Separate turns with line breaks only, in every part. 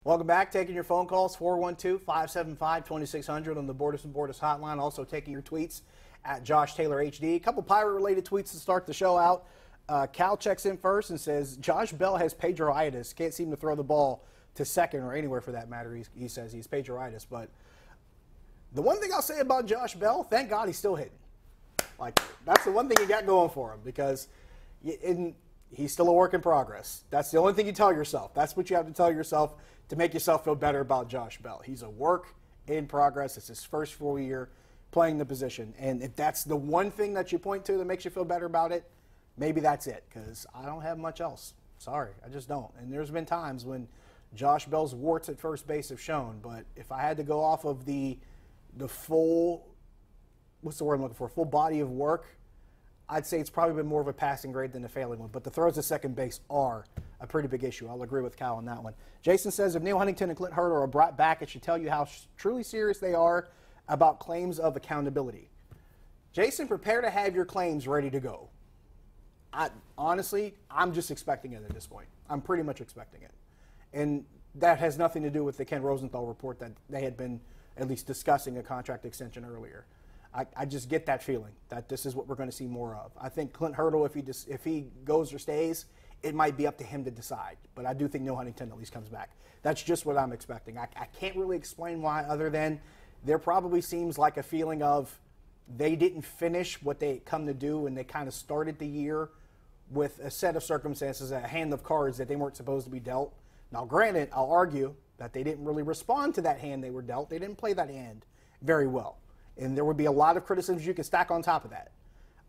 Welcome back. Taking your phone calls, 412-575-2600 on the Borders and Borders hotline. Also taking your tweets at Josh Taylor HD. A couple Pirate-related tweets to start the show out. Cal checks in first and says, Josh Bell has Pedroitis. Can't seem to throw the ball to second or anywhere for that matter. He says he's Pedroitis. But the one thing I'll say about Josh Bell, thank God he's still hitting. Like, that's the one thing you got going for him because he's still a work in progress. That's the only thing you tell yourself. That's what you have to tell yourself to make yourself feel better about Josh Bell. He's a work in progress. It's his first full year playing the position. And if that's the one thing that you point to that makes you feel better about it, maybe that's it, because I don't have much else. Sorry, I just don't. And there's been times when Josh Bell's warts at first base have shown, but if I had to go off of the full, what's the word I'm looking for, full body of work, I'd say it's probably been more of a passing grade than a failing one. But the throws to second base are a pretty big issue. I'll agree with Cal on that one. Jason says, if Neil Huntington and Clint Hurdle are brought back, it should tell you how truly serious they are about claims of accountability. Jason, prepare to have your claims ready to go. Honestly, I'm just expecting it at this point. I'm pretty much expecting it. And that has nothing to do with the Ken Rosenthal report that they had been at least discussing a contract extension earlier. I just get that feeling that this is what we're going to see more of. I think Clint Hurdle, if he goes or stays, it might be up to him to decide. But I do think Neil Huntington at least comes back. That's just what I'm expecting. I can't really explain why, other than there probably seems like a feeling of they didn't finish what they had come to do, and they kind of started the year with a set of circumstances, a hand of cards that they weren't supposed to be dealt. Now, granted, I'll argue that they didn't really respond to that hand they were dealt. They didn't play that hand very well. And there would be a lot of criticisms you could stack on top of that.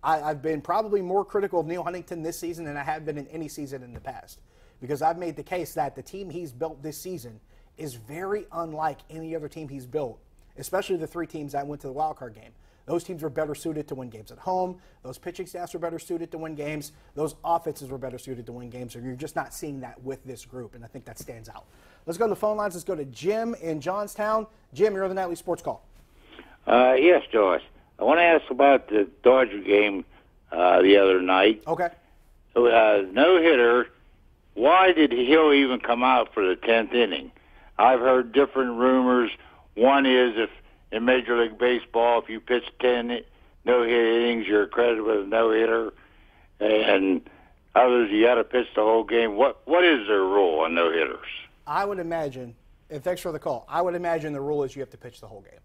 I've been probably more critical of Neil Huntington this season than I have been in any season in the past, because I've made the case that the team he's built this season is very unlike any other team he's built, especially the three teams that went to the wild card game. Those teams were better suited to win games at home. Those pitching staffs were better suited to win games. Those offenses were better suited to win games. So you're just not seeing that with this group, and I think that stands out. Let's go to the phone lines. Let's go to Jim in Johnstown. Jim, you're on the Nightly Sports Call.
Yes, Josh. I want to ask about the Dodger game the other night.
Okay.
No-hitter. Why did Hill even come out for the 10th inning? I've heard different rumors. One is if in Major League Baseball, if you pitch 10 no-hit innings, you're accredited with a no-hitter. And others, you got to pitch the whole game. What is their rule on no-hitters?
I would imagine, and thanks for the call, I would imagine the rule is you have to pitch the whole game.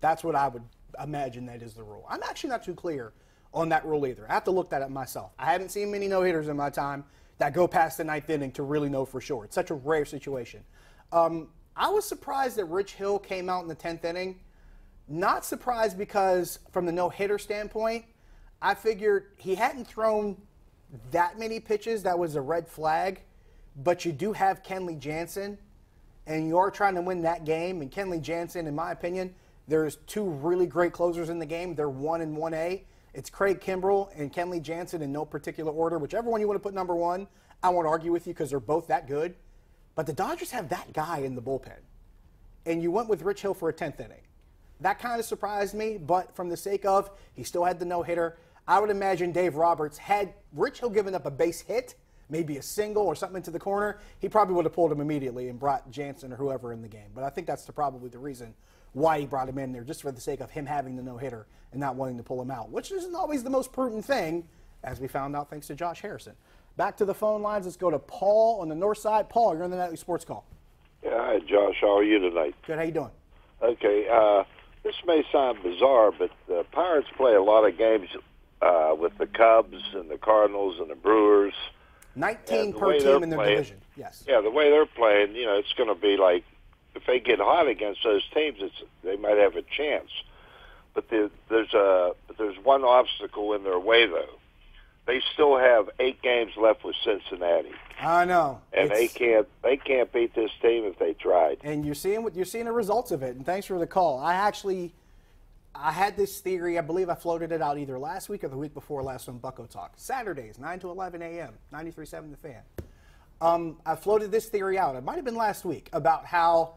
That's what I would imagine that is the rule. I'm actually not too clear on that rule either. I have to look that up myself. I haven't seen many no-hitters in my time that go past the 9th inning to really know for sure. It's such a rare situation. I was surprised that Rich Hill came out in the 10th inning. Not surprised because from the no-hitter standpoint, I figured he hadn't thrown that many pitches. That was a red flag. But you do have Kenley Jansen, and you are trying to win that game. And Kenley Jansen, in my opinion, there's two really great closers in the game. They're 1 and 1A. It's Craig Kimbrell and Kenley Jansen in no particular order. Whichever one you want to put number one, I won't argue with you because they're both that good. But the Dodgers have that guy in the bullpen. And you went with Rich Hill for a 10th inning. That kind of surprised me, but from the sake of he still had the no-hitter, I would imagine Dave Roberts, had Rich Hill given up a base hit, maybe a single or something into the corner, he probably would have pulled him immediately and brought Jansen or whoever in the game. But I think that's probably the reason why he brought him in there, just for the sake of him having the no-hitter and not wanting to pull him out, which isn't always the most prudent thing, as we found out thanks to Josh Harrison. Back to the phone lines. Let's go to Paul on the north side. Paul, you're on the Nightly Sports Call.
Yeah, hi, Josh. How are you tonight?
Good. How you doing?
Okay. This may sound bizarre, but the Pirates play a lot of games with the Cubs and the Cardinals and the Brewers.
19 per team in their division. Yes.
Yeah, the way they're playing, it's going to be like, if they get hot against those teams, they might have a chance. But there's one obstacle in their way, though. They still have 8 games left with Cincinnati.
I know.
And they can't beat this team if they tried.
And you're seeing the results of it. And thanks for the call. I had this theory. I believe I floated it out either last week or the week before last on Bucko Talk. Saturdays, 9 to 11 a.m., 93.7 The Fan. I floated this theory out. It might have been last week about how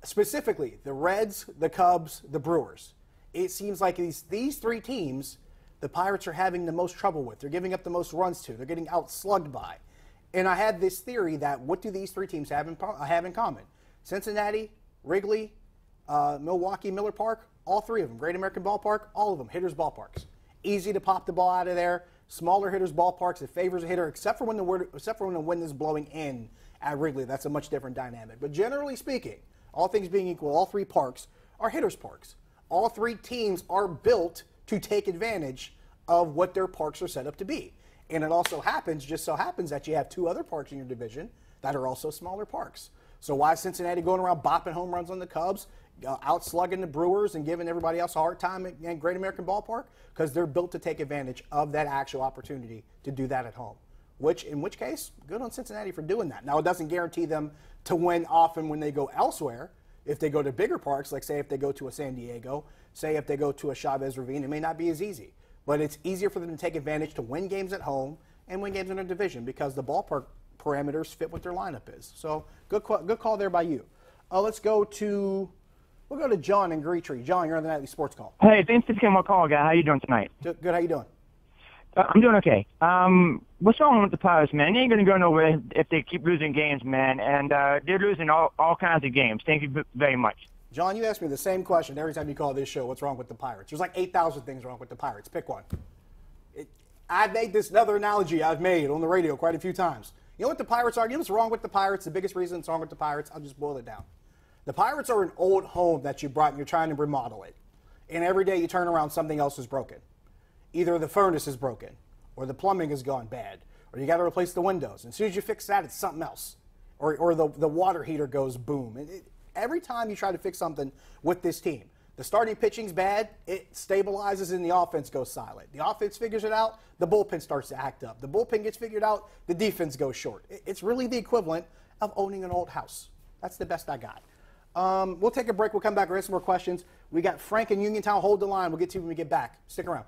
specifically the Reds, the Cubs, the Brewers. It seems like these three teams, the Pirates are having the most trouble with. They're giving up the most runs to. They're getting outslugged by. And I had this theory that what do these three teams have in common? Cincinnati, Wrigley, Milwaukee, Miller Park, all three of them. Great American Ballpark, all of them, hitters' ballparks. Easy to pop the ball out of there. Smaller hitters' ballparks, it favors a hitter, except for when the wind is blowing in at Wrigley. That's a much different dynamic. But generally speaking, all things being equal, all three parks are hitters' parks. All three teams are built to take advantage of what their parks are set up to be. And it also just so happens that you have two other parks in your division that are also smaller parks. So why is Cincinnati going around bopping home runs on the Cubs, out-slugging the Brewers and giving everybody else a hard time at Great American Ballpark? Because they're built to take advantage of that actual opportunity to do that at home. In which case, good on Cincinnati for doing that. Now, it doesn't guarantee them to win often when they go elsewhere. If they go to bigger parks, like say if they go to a San Diego, say if they go to a Chavez Ravine, it may not be as easy. But it's easier for them to take advantage to win games at home and win games in their division because the ballpark parameters fit what their lineup is. So good call there by you. We'll go to John in Greetree. John, you're on the Nightly Sports Call.
Hey, thanks for taking my call, guy. How you doing tonight?
Good. How you doing?
I'm doing okay. What's wrong with the Pirates, man? They ain't going to go nowhere if they keep losing games, man. And they're losing all kinds of games. Thank you very much.
John, you ask me the same question every time you call this show. What's wrong with the Pirates? There's like 8,000 things wrong with the Pirates. Pick one. I've made this another analogy I've made on the radio quite a few times. You know what the Pirates are? You know what's wrong with the Pirates? The biggest reason it's wrong with the Pirates? I'll just boil it down. The Pirates are an old home that you brought and you're trying to remodel it. And every day you turn around, something else is broken. Either the furnace is broken, or the plumbing has gone bad, or you got to replace the windows. And as soon as you fix that, it's something else. Or the water heater goes boom. Every time you try to fix something with this team, the starting pitching's bad, it stabilizes and the offense goes silent. The offense figures it out, the bullpen starts to act up. The bullpen gets figured out, the defense goes short. It's really the equivalent of owning an old house. That's the best I got. We'll take a break. We'll come back and answer some more questions. We got Frank in Uniontown. Hold the line. We'll get to you when we get back. Stick around.